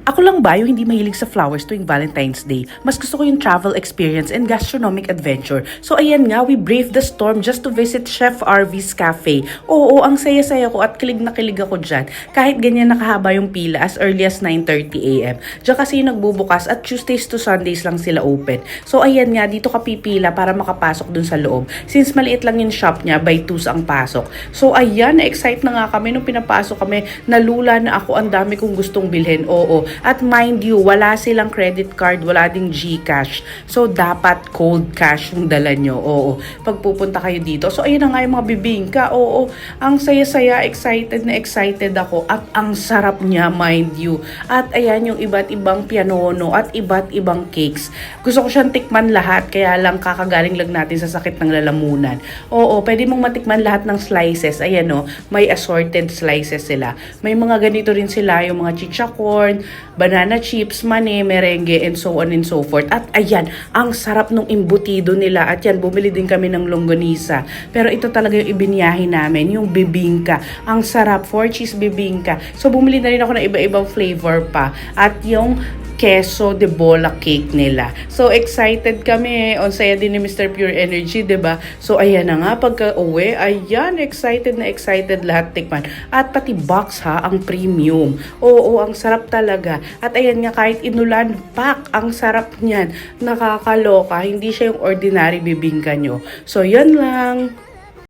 Ako lang ba yung hindi mahilig sa flowers tuwing Valentine's Day? Mas gusto ko yung travel experience and gastronomic adventure. So ayan nga, we braved the storm just to visit Chef RV's Cafe. Oo, ang saya-saya ko at kilig na kilig ako dyan. Kahit ganyan nakahaba yung pila as early as 9:30 a.m. Diyan kasi yung nagbubukas at Tuesdays to Sundays lang sila open. So ayan nga, dito ka pipila para makapasok dun sa loob. Since maliit lang yung shop niya, by 2 ang pasok. So ayan, na-excite na nga kami nung pinapasok kami. Nalula na ako, ang dami kong gustong bilhin. Oo. At mind you, wala silang credit card, wala ding GCash. So, dapat cold cash yung dala nyo. Oo. Pag pupunta kayo dito. So, ayun na nga yung mga bibingka. Oo. Ang saya-saya, excited na excited ako. At ang sarap niya, mind you. At ayan yung iba't ibang pianono at iba't ibang cakes. Gusto ko siyang tikman lahat. Kaya lang kakagaling lang natin sa sakit ng lalamunan. Oo, pwede mong matikman lahat ng slices. Ayan o, may assorted slices sila. May mga ganito rin sila, yung mga chicha corn, banana chips, mani, merengue, and so on and so forth. At ayan, ang sarap nung imbutido nila. At yan, bumili din kami ng longganisa. Pero ito talaga yung ibinyahe namin, yung bibingka. Ang sarap, 4 cheese bibingka. So, bumili na rin ako ng iba-ibang flavor pa. At yung queso de bola cake nila. So, excited kami. On saya din ni Mr. Pure Energy, 'di ba? So, ayan na nga, pagka-uwi, ayan, excited na excited lahat tikman. At pati box ha, ang premium. Oo, ang sarap talaga. At ayan nga, kahit inulan, pak, ang sarap niyan. Nakakaloka. Hindi siya yung ordinary bibingka nyo. So, yun lang.